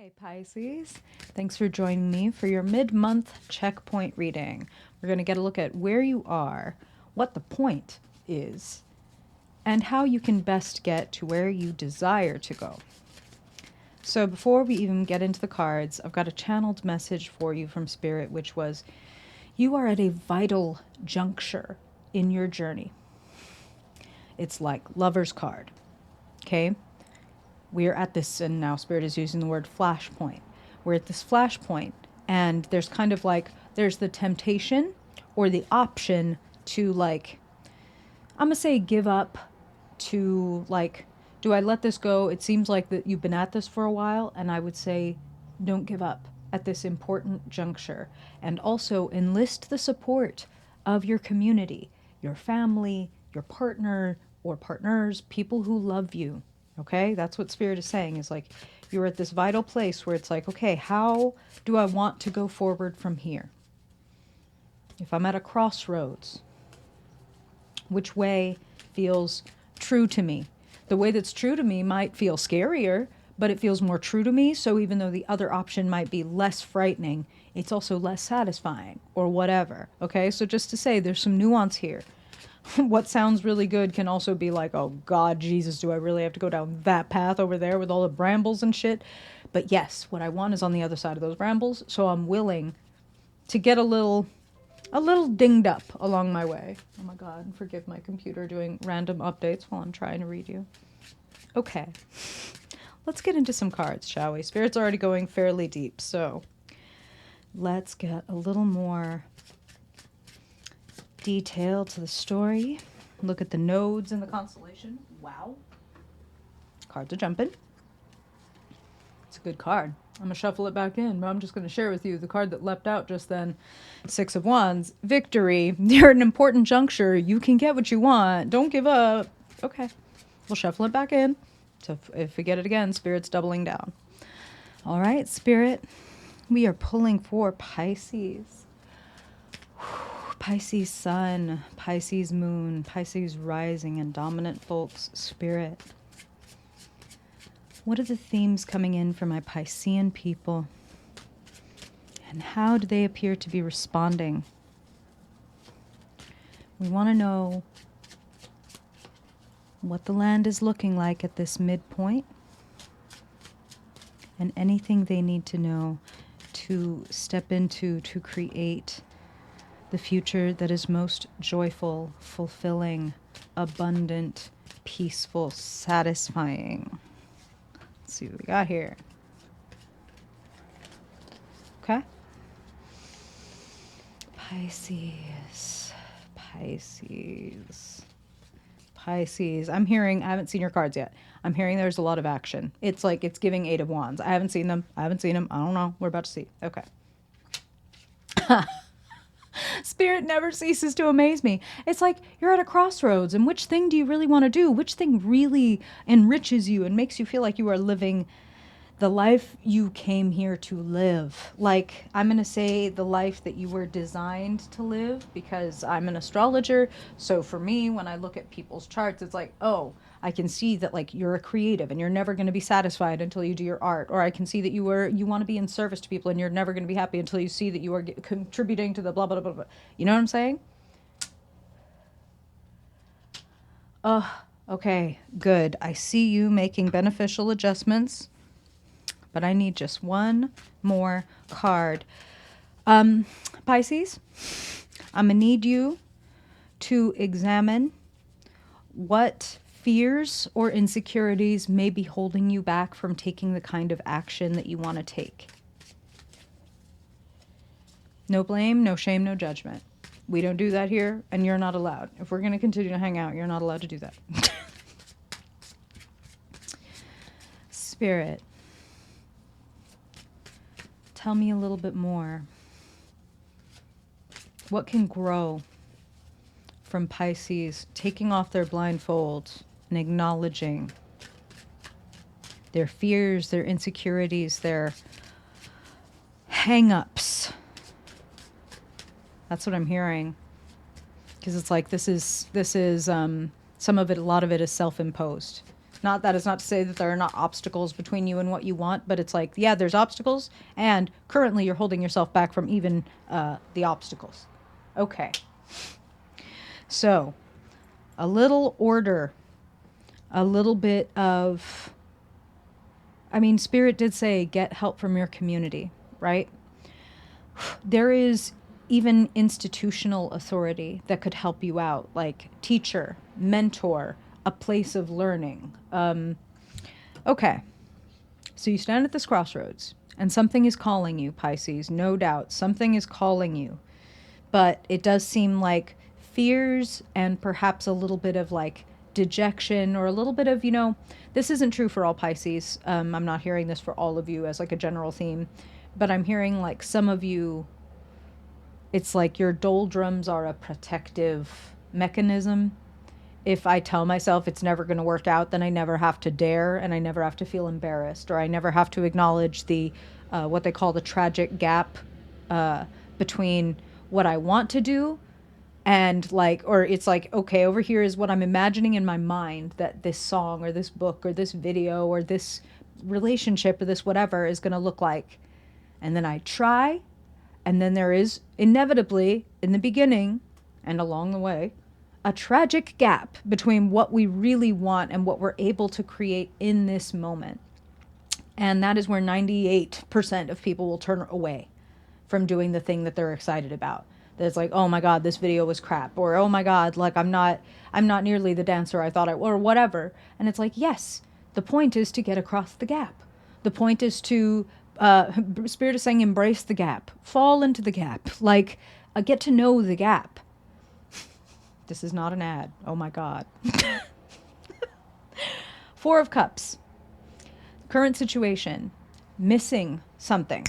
Hey Pisces, thanks for joining me for your mid-month checkpoint reading. We're going to get a look at where you are, what the point is, and how you can best get to where you desire to go. So before we even get into the cards, I've got a channeled message for you from Spirit, which was, you are at a vital juncture in your journey. It's like Lover's card, okay? We're at this, and now Spirit is using the word flashpoint. We're at this flashpoint, and there's kind of like, there's the temptation or the option to like, I'm gonna say give up, to like, do I let this go? It seems like that you've been at this for a while, and I would say don't give up at this important juncture. And also enlist the support of your community, your family, your partner or partners, people who love you. Okay, that's what Spirit is saying, is like you're at this vital place where it's like, okay, how do I want to go forward from here? If I'm at a crossroads, which way feels true to me? The way that's true to me might feel scarier, but it feels more true to me. So even though the other option might be less frightening, it's also less satisfying or whatever. Okay, so just to say there's some nuance here. What sounds really good can also be like, oh God, Jesus, do I really have to go down that path over there with all the brambles and shit? But yes, what I want is on the other side of those brambles, so I'm willing to get a little dinged up along my way. Oh my God, forgive my computer doing random updates while I'm trying to read you. Okay, let's get into some cards, shall we? Spirit's already going fairly deep, so let's get a little more detail to the story. Look at the nodes in the constellation. Wow. Cards are jumping. It's a good card. I'm going to shuffle it back in, but I'm just going to share with you the card that leapt out just then. Six of Wands. Victory. You're at an important juncture. You can get what you want. Don't give up. Okay. We'll shuffle it back in. So if we get it again, Spirit's doubling down. All right, Spirit. We are pulling for Pisces. Pisces sun, Pisces moon, Pisces rising, and dominant folks, Spirit. What are the themes coming in for my Piscean people? And how do they appear to be responding? We want to know what the land is looking like at this midpoint, and anything they need to know to step into to create the future that is most joyful, fulfilling, abundant, peaceful, satisfying. Let's see what we got here. Okay. Pisces. I'm hearing, I haven't seen your cards yet. I'm hearing there's a lot of action. It's like it's giving Eight of Wands. I haven't seen them. I don't know. We're about to see. Okay. Spirit never ceases to amaze me. It's like you're at a crossroads, and which thing do you really want to do? Which thing really enriches you and makes you feel like you are living the life you came here to live? Like, I'm going to say the life that you were designed to live, because I'm an astrologer. So for me, when I look at people's charts, it's like, oh, I can see that like you're a creative and you're never going to be satisfied until you do your art. Or I can see that you want to be in service to people and you're never going to be happy until you see that you are contributing to the blah, blah, blah, blah. You know what I'm saying? Okay, good. I see you making beneficial adjustments, but I need just one more card. Pisces, I'm going to need you to examine what fears or insecurities may be holding you back from taking the kind of action that you want to take. No blame, no shame, no judgment. We don't do that here, and you're not allowed. If we're going to continue to hang out, you're not allowed to do that. Spirit, tell me a little bit more. What can grow from Pisces taking off their blindfold and acknowledging their fears, their insecurities, their hang-ups? That's what I'm hearing. Because it's like this is some of it, a lot of it is self-imposed. Not that is not to say that there are not obstacles between you and what you want, but it's like, yeah, there's obstacles, and currently you're holding yourself back from even the obstacles. Okay. So, a little order, a little bit of, I mean, Spirit did say get help from your community, right? There is even institutional authority that could help you out, like teacher, mentor, a place of learning. Okay, so you stand at this crossroads, and something is calling you, Pisces, no doubt. Something is calling you. But it does seem like fears and perhaps a little bit of like dejection or a little bit of, this isn't true for all Pisces. I'm not hearing this for all of you as like a general theme, but I'm hearing like some of you, it's like your doldrums are a protective mechanism. If I tell myself it's never going to work out, then I never have to dare and I never have to feel embarrassed, or I never have to acknowledge the what they call the tragic gap between what I want to do and like, or it's like, okay, over here is what I'm imagining in my mind that this song or this book or this video or this relationship or this whatever is going to look like. And then I try, and then there is inevitably in the beginning and along the way a tragic gap between what we really want and what we're able to create in this moment. And that is where 98% of people will turn away from doing the thing that they're excited about. That's like, oh my God, this video was crap. Or, oh my God, like I'm not nearly the dancer I thought I was, or whatever. And it's like, yes, the point is to get across the gap. The point is to, Spirit is saying, embrace the gap, fall into the gap, like get to know the gap. This is not an ad. Oh my God. Four of Cups. Current situation. Missing something.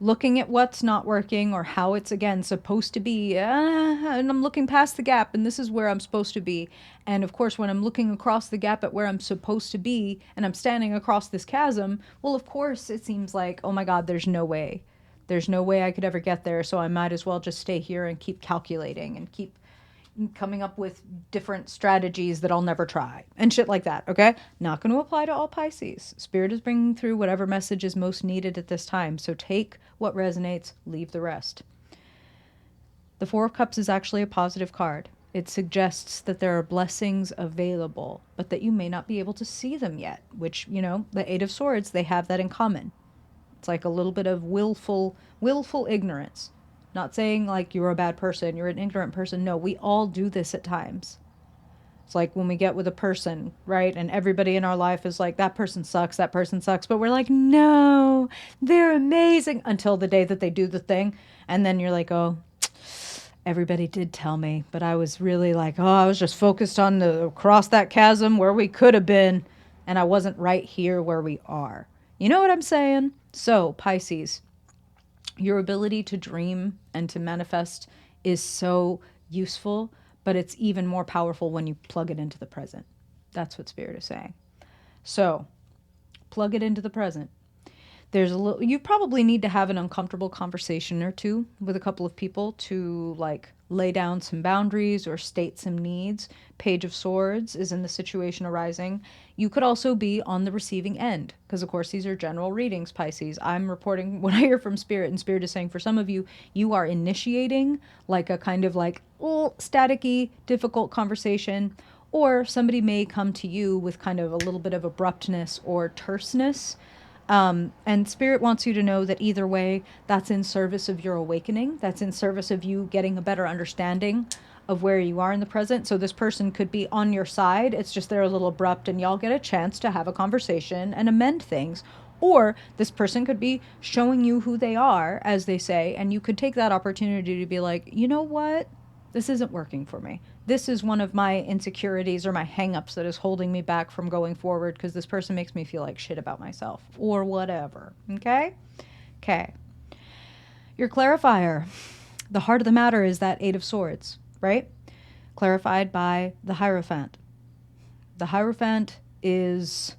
Looking at what's not working or how it's, again, supposed to be. And I'm looking past the gap and this is where I'm supposed to be. And of course, when I'm looking across the gap at where I'm supposed to be and I'm standing across this chasm, well, of course, it seems like, oh my God, there's no way. There's no way I could ever get there. So I might as well just stay here and keep calculating and keep coming up with different strategies that I'll never try and shit like that. Okay. Not going to apply to all Pisces. Spirit is bringing through whatever message is most needed at this time. So take what resonates, leave the rest. The Four of Cups is actually a positive card. It suggests that there are blessings available, but that you may not be able to see them yet, which, the Eight of Swords, they have that in common. It's like a little bit of willful ignorance. Not saying like you're a bad person, you're an ignorant person. No, we all do this at times. It's like when we get with a person, right? And everybody in our life is like, that person sucks, that person sucks. But we're like, no, they're amazing. Until the day that they do the thing. And then you're like, oh, everybody did tell me. But I was really like, oh, I was just focused on across that chasm where we could have been. And I wasn't right here where we are. You know what I'm saying? So, Pisces, your ability to dream and to manifest is so useful, but it's even more powerful when you plug it into the present. That's what Spirit is saying. So, plug it into the present. There's you probably need to have an uncomfortable conversation or two with a couple of people to like lay down some boundaries or state some needs. Page of Swords is in the situation arising. You could also be on the receiving end because, of course, these are general readings, Pisces. I'm reporting what I hear from Spirit, and Spirit is saying for some of you, you are initiating like a kind of like staticky, difficult conversation, or somebody may come to you with kind of a little bit of abruptness or terseness. And Spirit wants you to know that either way, that's in service of your awakening. That's in service of you getting a better understanding of where you are in the present. So this person could be on your side. It's just they're a little abrupt and y'all get a chance to have a conversation and amend things. Or this person could be showing you who they are, as they say, and you could take that opportunity to be like, you know what? This isn't working for me. This is one of my insecurities or my hangups that is holding me back from going forward because this person makes me feel like shit about myself or whatever. Okay? Okay. Your clarifier. The heart of the matter is that Eight of Swords, right? Clarified by the Hierophant. The Hierophant is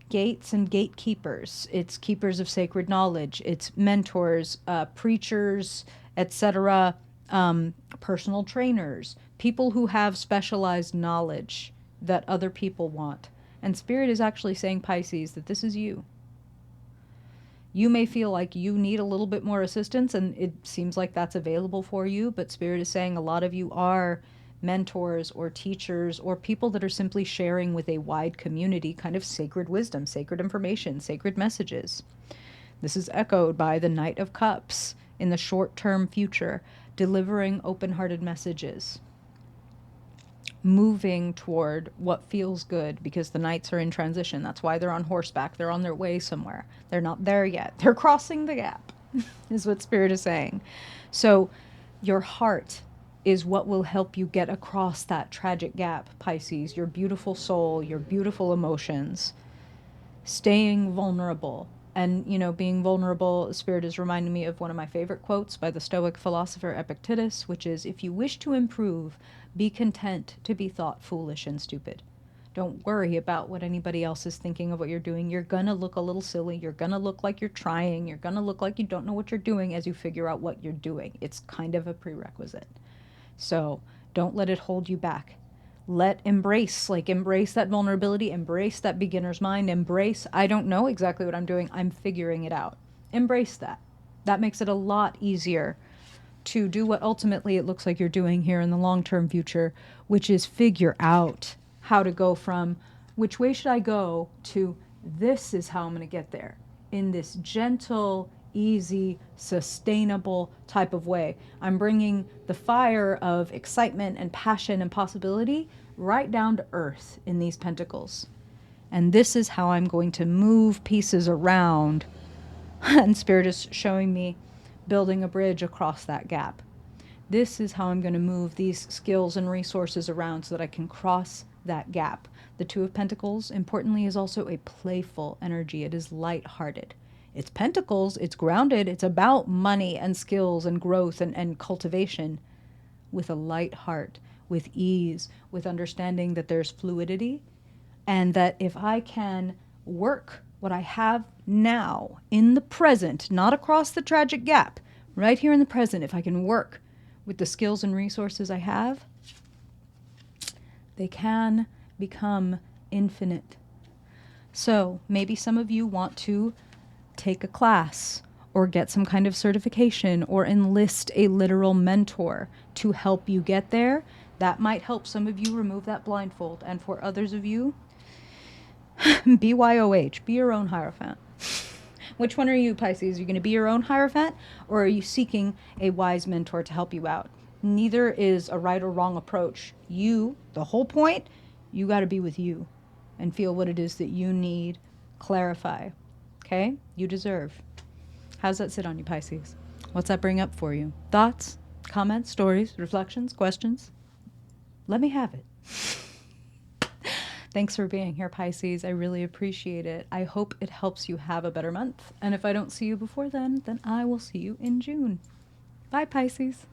gates and gatekeepers. It's keepers of sacred knowledge. It's mentors, preachers, etc., personal trainers, people who have specialized knowledge that other people want. And Spirit is actually saying, Pisces, that this is you. You may feel like you need a little bit more assistance, and it seems like that's available for you, but Spirit is saying a lot of you are mentors or teachers or people that are simply sharing with a wide community kind of sacred wisdom, sacred information, sacred messages. This is echoed by the Knight of Cups in the short-term future, delivering open-hearted messages, moving toward what feels good, because the knights are in transition. That's why they're on horseback. They're on their way somewhere. They're not there yet. They're crossing the gap, is what Spirit is saying. So your heart is what will help you get across that tragic gap, Pisces. Your beautiful soul, your beautiful emotions, staying vulnerable. And, you know, being vulnerable, Spirit is reminding me of one of my favorite quotes by the Stoic philosopher Epictetus, which is, if you wish to improve, be content to be thought foolish and stupid. Don't worry about what anybody else is thinking of what you're doing. You're going to look a little silly. You're going to look like you're trying. You're going to look like you don't know what you're doing as you figure out what you're doing. It's kind of a prerequisite. So don't let it hold you back. Embrace that vulnerability, embrace that beginner's mind, embrace, I don't know exactly what I'm doing, I'm figuring it out. Embrace that. That makes it a lot easier to do what ultimately it looks like you're doing here in the long-term future, which is figure out how to go from which way should I go to this is how I'm going to get there in this gentle, easy, sustainable type of way. I'm bringing the fire of excitement and passion and possibility right down to earth in these pentacles. And this is how I'm going to move pieces around. And Spirit is showing me building a bridge across that gap. This is how I'm going to move these skills and resources around so that I can cross that gap. The Two of Pentacles, importantly, is also a playful energy. It is lighthearted. It's pentacles, it's grounded, it's about money and skills and growth and cultivation with a light heart, with ease, with understanding that there's fluidity, and that if I can work what I have now in the present, not across the tragic gap, right here in the present, if I can work with the skills and resources I have, they can become infinite. So maybe some of you want to take a class or get some kind of certification or enlist a literal mentor to help you get there. That might help some of you remove that blindfold. And for others of you, BYOH, be your own Hierophant. Which one are you, Pisces? Are you going to be your own Hierophant, or are you seeking a wise mentor to help you out? Neither is a right or wrong approach. The whole point, you got to be with you and feel what it is that you need. Clarify. Okay? You deserve. How's that sit on you, Pisces? What's that bring up for you? Thoughts, comments, stories, reflections, questions? Let me have it. Thanks for being here, Pisces. I really appreciate it. I hope it helps you have a better month. And if I don't see you before then I will see you in June. Bye, Pisces.